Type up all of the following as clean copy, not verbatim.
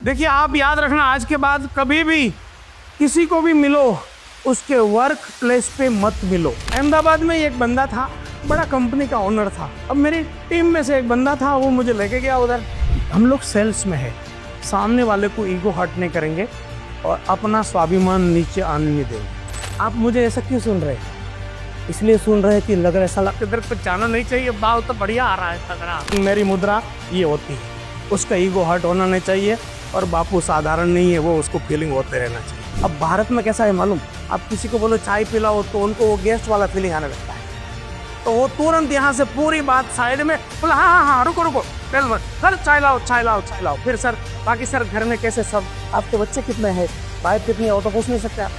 देखिए, आप याद रखना, आज के बाद कभी भी किसी को भी मिलो उसके वर्क प्लेस पे मत मिलो। अहमदाबाद में एक बंदा था, बड़ा कंपनी का ओनर था। अब मेरी टीम में से एक बंदा था, वो मुझे लेके गया उधर। हम लोग सेल्स में है, सामने वाले को ईगो हर्ट नहीं करेंगे और अपना स्वाभिमान नीचे आने नहीं देंगे। आप मुझे ऐसा क्यों सुन रहे हैं? इसलिए सुन रहे हैं कि लग रहा है साला किधर कुछ जाना नहीं चाहिए, बाल तो बढ़िया आ रहा है तगड़ा। मेरी मुद्रा ये होती है, उसका ईगो हर्ट होना नहीं चाहिए और बापू साधारण नहीं है, वो उसको फीलिंग होते रहना चाहिए। अब भारत में कैसा है मालूम, आप किसी को बोलो चाय पिलाओ तो उनको वो गेस्ट वाला फीलिंग आने लगता है, तो वो तुरंत यहाँ से पूरी बात साइड में बोला हाँ हाँ हाँ रुको रुको सर चाय लाओ चाय लाओ चाय लाओ। फिर सर बाकी सर घर में कैसे सब, आपके बच्चे कितने हैं, वाइफ कितनी है, वो तो पूछ नहीं सकते आप।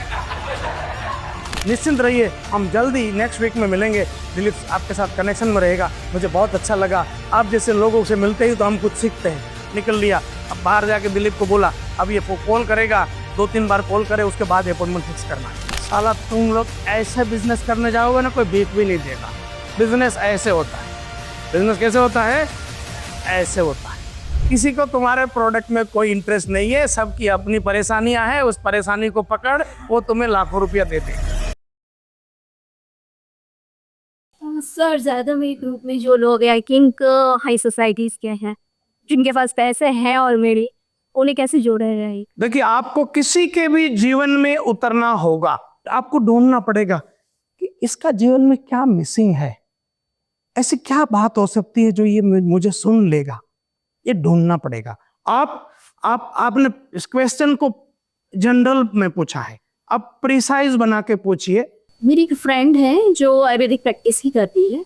निश्चिंत रहिए, हम जल्दी नेक्स्ट वीक में मिलेंगे। दिलीप आपके साथ कनेक्शन में रहेगा, मुझे बहुत अच्छा लगा। आप जैसे लोगों से मिलते ही तो हम कुछ सीखते हैं। निकल लिया, अब बाहर जाके दिलीप को बोला अब ये कॉल करेगा, 2-3 बार कॉल करे, उसके बाद अपॉइंटमेंट फिक्स करना है। साला तुम लोग ऐसे बिजनेस करने जाओगे ना, कोई बीट भी नहीं देगा। बिजनेस ऐसे होता है। बिजनेस कैसे होता है? ऐसे होता है। किसी को तुम्हारे प्रोडक्ट में कोई इंटरेस्ट नहीं है, सबकी अपनी परेशानियां हैं, उस परेशानी को पकड़, वो तुम्हें लाखों रुपया दे देगा। सर ज़्यादा मेरे ग्रुप में जो लोग हैं आई थिंक हाई सोसाइटीज़ के हैं, जिनके पास पैसे हैं ऑलरेडी, उन्हें कैसे जोड़ा जाए? देखिए, आपको किसी के भी जीवन में उतरना होगा, आपको ढूंढना पड़ेगा कि इसका जीवन में क्या मिसिंग है, ऐसी क्या बात हो सकती है जो ये मुझे सुन लेगा, ये ढूंढना पड़ेगा। आपने इस क्वेश्चन को जनरल में पूछा है, अब प्रिसाइज बना के पूछिए। मेरी एक फ्रेंड है जो आयुर्वेदिक प्रैक्टिस ही करती है,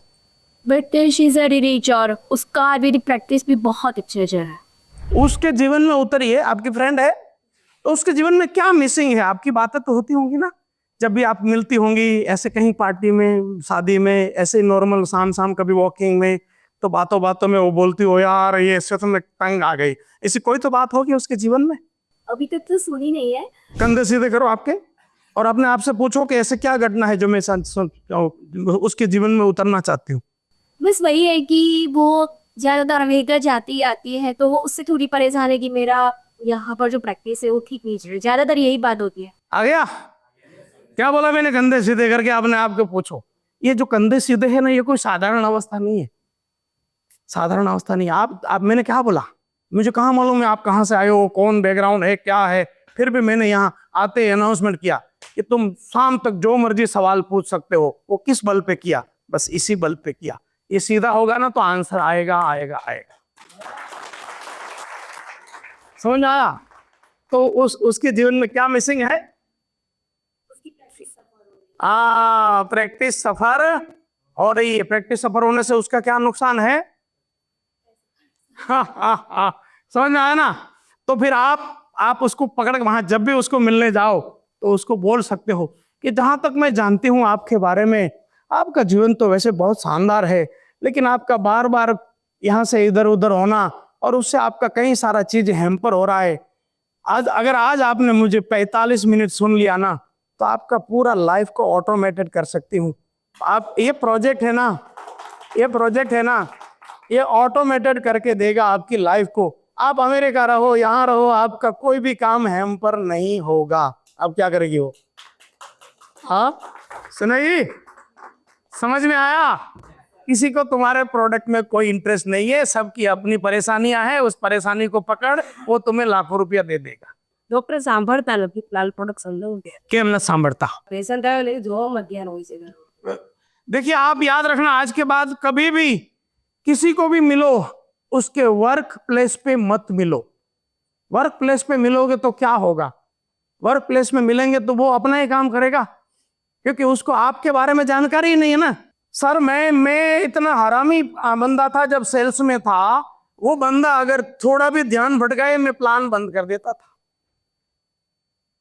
but she is very rich और उसका आयुर्वेदिक प्रैक्टिस भी बहुत अच्छा चल रहा है। उसके जीवन में उतरिए, आपकी फ्रेंड है तो उसके जीवन में क्या मिसिंग है, आपकी बातें तो होती होंगी ना, जब भी आप मिलती होंगी ऐसे कहीं पार्टी में, शादी में, ऐसे नॉर्मल शाम शाम कभी वॉकिंग में, तो बातों बातों में वो बोलती हो यार ये इससे तो मैं तंग आ गई, ऐसी कोई तो बात होगी उसके जीवन में। अभी तक तो सुनी नहीं है। कंधे सीधे करो आपके और अपने आप से पूछो कि ऐसे क्या घटना है जो मैं उसके जीवन में उतरना चाहती हूँ। बस वही है कि वो ज़्यादातर अमेरिका जाती आती है, तो वो उससे थोड़ी परेशान है कि मेरा यहाँ पर जो प्रैक्टिस है वो ठीक नहीं चल रही। ज़्यादातर यही बात होती है। आ गया? क्या बोला मैंने? कंधे सीधे करके अपने आप को पूछो। ये जो कंधे सीधे है ना, ये कोई साधारण अवस्था नहीं है, साधारण अवस्था नहीं। आप मैंने क्या बोला, मुझे कहाँ मालूम है आप कहाँ से आए हो, कौन बैकग्राउंड है, क्या है। फिर भी मैंने यहाँ आते अनाउंसमेंट किया कि तुम शाम तक जो मर्जी सवाल पूछ सकते हो। वो किस बल पे किया? बस इसी बल पे किया। ये सीधा होगा ना तो आंसर आएगा आएगा आएगा। समझ में आया? तो उसके जीवन में क्या मिसिंग है? प्रैक्टिस सफर हो रही है। प्रैक्टिस सफर होने से उसका क्या नुकसान है? समझ में आया ना? तो फिर आप उसको पकड़ के वहां जब भी उसको मिलने जाओ तो उसको बोल सकते हो कि जहां तक मैं जानती हूं आपके बारे में, आपका जीवन तो वैसे बहुत शानदार है, लेकिन आपका बार बार यहाँ से इधर उधर होना और उससे आपका कई सारा चीज हैम्पर हो रहा है। आज आपने मुझे 45 मिनट सुन लिया ना, तो आपका पूरा लाइफ को ऑटोमेटेड कर सकती हूँ। आप ये प्रोजेक्ट है ना, ये ऑटोमेटेड करके देगा आपकी लाइफ को। आप अमेरिका रहो, यहाँ रहो, आपका कोई भी काम हैम्पर नहीं होगा। अब क्या करेगी वो? हाँ सुनाई, समझ में आया? किसी को तुम्हारे प्रोडक्ट में कोई इंटरेस्ट नहीं है, सबकी अपनी परेशानियां हैं, उस परेशानी को पकड़, वो तुम्हें लाखों रुपया दे देगा। डॉक्टर सांभरता નથી લાલ પ્રોડક્ટ સમજાવું કેમ न सांभरता? પેશન્ટ આવે એટલે જોવા મધ્યાહન હોય છે। देखिए, आप याद रखना, आज के बाद कभी भी किसी को भी मिलो उसके वर्क प्लेस पे मत मिलो। वर्क प्लेस पे मिलोगे तो क्या होगा? वर्क प्लेस में मिलेंगे तो वो अपना ही काम करेगा, क्योंकि उसको आपके बारे में जानकारी ही नहीं है ना। सर मैं इतना हरामी बंदा था जब सेल्स में था, वो बंदा अगर थोड़ा भी ध्यान भटकाए मैं प्लान बंद कर देता था,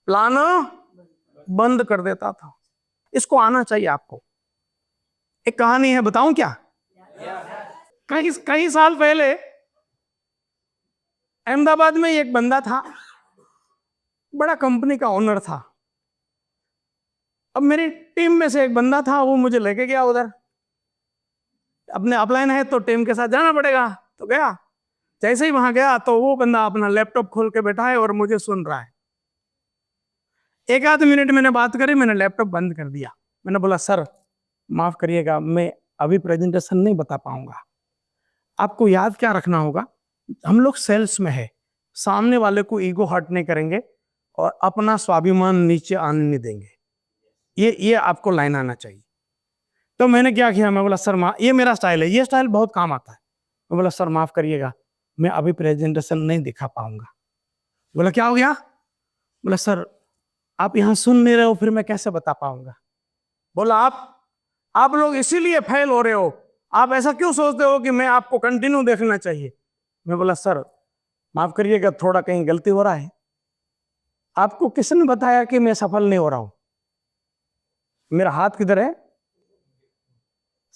प्लान बंद कर देता था। इसको आना चाहिए आपको। एक कहानी है, बताऊं क्या? कई साल पहले अहमदाबाद में एक बंदा था, बड़ा कंपनी का ओनर था। अब मेरी टीम में से एक बंदा था, वो मुझे लेके गया उधर। अपने अपलाइन है तो टीम के साथ जाना पड़ेगा, तो गया। जैसे ही वहां गया तो वो बंदा अपना लैपटॉप खोल के बैठा है और मुझे सुन रहा है। एक आध मिनट मैंने बात करी, मैंने लैपटॉप बंद कर दिया। मैंने बोला सर माफ करिएगा, मैं अभी प्रेजेंटेशन नहीं बता पाऊंगा। आपको याद क्या रखना होगा, हम लोग सेल्स में है, सामने वाले को ईगो हर्ट नहीं करेंगे और अपना स्वाभिमान नीचे आने नहीं देंगे। ये आपको लाइन आना चाहिए। तो मैंने क्या किया, मैं बोला सर ये मेरा स्टाइल है, ये स्टाइल बहुत काम आता है। मैं बोला सर माफ करिएगा, मैं अभी प्रेजेंटेशन नहीं दिखा पाऊंगा। बोला क्या हो गया? बोला सर आप यहां सुन नहीं रहे हो, फिर मैं कैसे बता पाऊंगा। बोला आप लोग इसीलिए फेल हो रहे हो, आप ऐसा क्यों सोचते हो कि मैं आपको कंटिन्यू देखना चाहिए। मैं बोला सर माफ करिएगा, थोड़ा कहीं गलती हो रहा है। आपको किसने बताया कि मैं सफल नहीं हो रहा हूं? मेरा हाथ किधर है?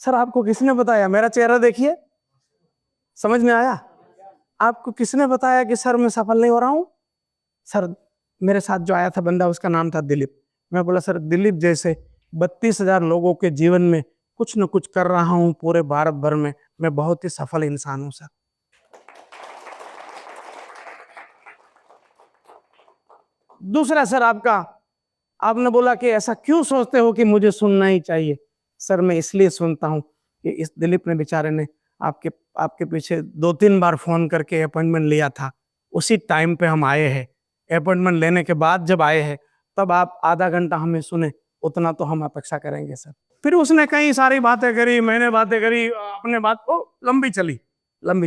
सर आपको किसने बताया? मेरा चेहरा देखिए, समझ में आया? आपको किसने बताया कि सर मैं सफल नहीं हो रहा हूं? सर मेरे साथ जो आया था बंदा, उसका नाम था दिलीप। मैं बोला सर दिलीप जैसे 32,000 लोगों के जीवन में कुछ न कुछ कर रहा हूं पूरे भारत भर में, मैं बहुत ही सफल इंसान हूं सर। दूसरा सर आपने बोला कि ऐसा क्यों सोचते हो कि मुझे सुनना ही चाहिए। सर मैं इसलिए सुनता हूं कि इस दिलीप ने बेचारे ने आपके पीछे 2-3 बार फोन करके अपॉइंटमेंट लिया था, उसी टाइम पे हम आए हैं। अपॉइंटमेंट लेने के बाद जब आए हैं तब आप आधा घंटा हमें सुने, उतना तो हम अपेक्षा करेंगे सर। फिर उसने कई सारी बातें करी, मैंने बातें करी, अपने बात को लंबी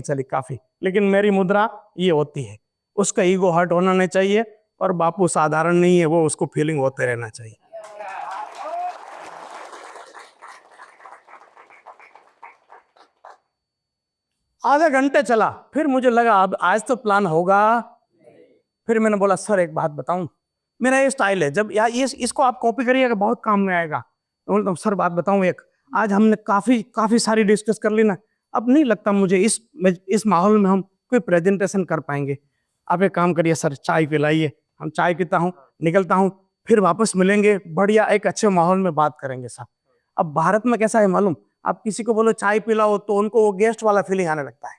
चली काफी। लेकिन मेरी मुद्रा ये होती है, उसका ईगो हर्ट होना नहीं चाहिए और बापू साधारण नहीं है, वो उसको फीलिंग होते रहना चाहिए। आधे घंटे चला, फिर मुझे लगा अब आज तो प्लान होगा। फिर मैंने बोला सर एक बात बताऊं, मेरा ये स्टाइल है, जब यार इसको आप कॉपी करिएगा बहुत काम में आएगा। मैं बोलता हूँ सर बात बताऊं एक, आज हमने काफी सारी डिस्कस कर ली ना, अब नहीं लगता मुझे इस माहौल में हम कोई प्रेजेंटेशन कर पाएंगे। आप एक काम करिए सर, चाय पिलाइए, हम चाय पीता हूँ, निकलता हूँ, फिर वापस मिलेंगे, बढ़िया एक अच्छे माहौल में बात करेंगे सर। अब भारत में कैसा है मालूम, आप किसी को बोलो चाय पिलाओ तो उनको वो गेस्ट वाला फीलिंग आने लगता है,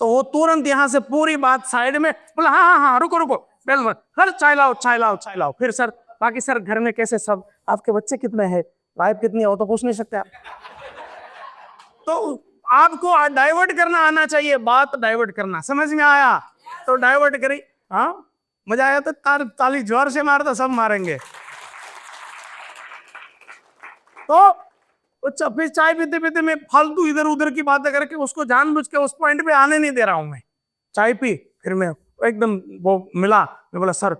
तो वो तुरंत यहाँ से पूरी बात साइड में बोला हाँ रुको बेल मत, सर चाय लाओ। फिर सर बाकी सर घर में कैसे सब, आपके बच्चे कितने हैं, वाइफ कितनी है, वो तो पूछ नहीं सकते आप। तो आपको डाइवर्ट करना आना चाहिए, बात डाइवर्ट करना, समझ में आया? तो डाइवर्ट करी, हाँ मजा आया तो ताली जोर से मार, तो सब मारेंगे। तो फिर चाय पीते पीते मैं फालतू इधर उधर की बातें करके उसको जानबूझ के उस पॉइंट पे आने नहीं दे रहा हूं। मैं चाय पी, फिर मैं एकदम वो मिला, मैं बोला सर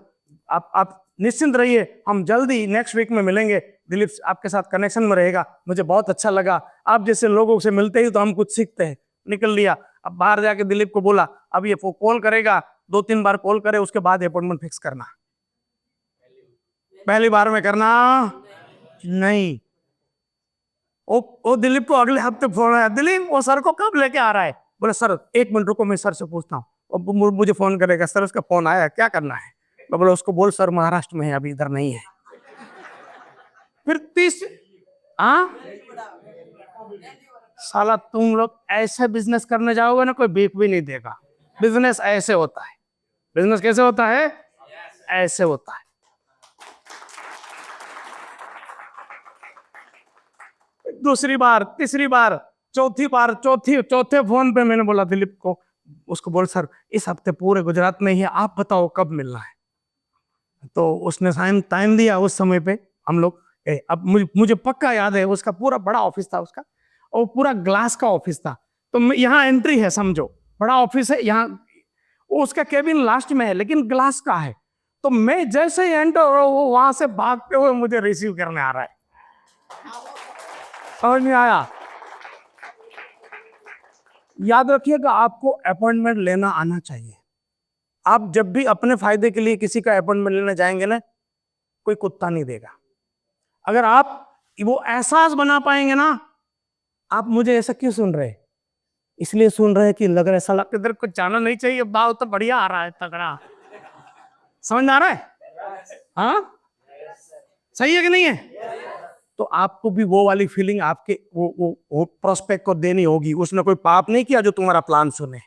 आप निश्चिंत रहिए, हम जल्दी नेक्स्ट वीक में मिलेंगे, दिलीप आपके साथ कनेक्शन में रहेगा, मुझे बहुत अच्छा लगा, आप जैसे लोगों से मिलते ही तो हम कुछ सीखते हैं। निकल लिया। अब बाहर जाके दिलीप को बोला अब ये कॉल करेगा, 2-3 बार कॉल करे, उसके बाद अपॉइंटमेंट फिक्स करना। पहली बार में करना नहीं। वो दिलीप को अगले हफ्ते फोन आया, दिलीप वो सर को कब लेके आ रहा है? बोले सर 1 मिनट रुको, मैं सर से पूछता हूँ। और मुझे फोन करेगा, सर उसका फोन आया, क्या करना है? मैं बोला उसको बोल सर महाराष्ट्र में है, अभी इधर नहीं है। फिर 30 साला तुम लोग ऐसे बिजनेस करने जाओगे ना, कोई बीक भी नहीं देगा। बिजनेस ऐसे होता है। बिजनेस कैसे होता है? ऐसे होता है। दूसरी बार, तीसरी बार, चौथी बार, चौथे फोन पे मैंने बोला दिलीप को, उसको बोल सर इस हफ्ते पूरे गुजरात में ही है, आप बताओ कब मिलना है। तो उसने टाइम दिया। उस समय पे हम लोग अब मुझे पक्का याद है, उसका पूरा बड़ा ऑफिस था उसका, और पूरा ग्लास का ऑफिस था। तो यहाँ एंट्री है, समझो बड़ा ऑफिस है, यहाँ उसका केबिन लास्ट में है लेकिन ग्लास का है। तो मैं जैसे ही एंटर, वो वहां से भागते हुए मुझे रिसीव करने आ रहा है। समझ में आया? याद रखिएगा, आपको अपॉइंटमेंट लेना आना चाहिए। आप जब भी अपने फायदे के लिए किसी का अपॉइंटमेंट लेने जाएंगे ना, कोई कुत्ता नहीं देगा। अगर आप वो एहसास बना पाएंगे ना, आप मुझे ऐसा क्यों सुन रहे? इसलिए सुन रहे कि लग रहा है साला किधर कुछ जाना नहीं चाहिए, भाव तो बढ़िया आ रहा है, तगड़ा। समझ में आ रहा है? हाँ सही है कि नहीं है? तो आपको भी वो वाली फीलिंग आपके वो प्रोस्पेक्ट को देनी होगी। उसने कोई पाप नहीं किया जो तुम्हारा प्लान सुने।